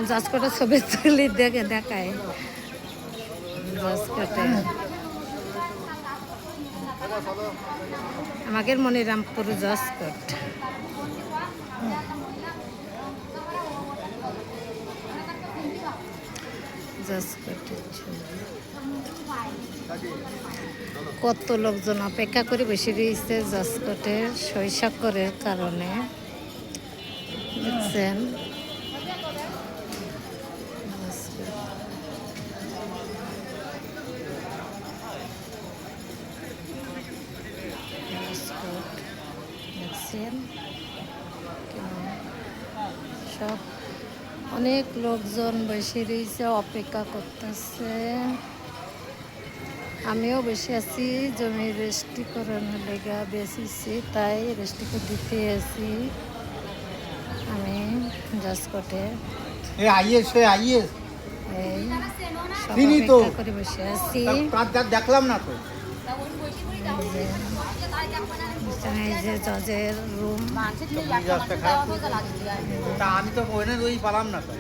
জসকোটে ছবি তুলি দেখে দেখায় জসকোটে আমাদের মনিরামপুর জসকোট জসকোটের ছবি কত লোকজন অপেক্ষা করে বসে রয়েছে জসকোটের শৈশাকরের কারণে দেখছেন দেখছেন সব অনেক লোকজন বসে রয়েছে অপেক্ষা করতেছে আমিও বসে আছি জমি রেজিস্ট্রিকরণের লেগা বেশিছি তাই রেজিস্ট্রি দিতে আছি আমি জসকোটে এই সব অপেক্ষা করে বসে আছি দেখলাম না তো এই যে জজের রুম আমি তো ওই পালাম না তো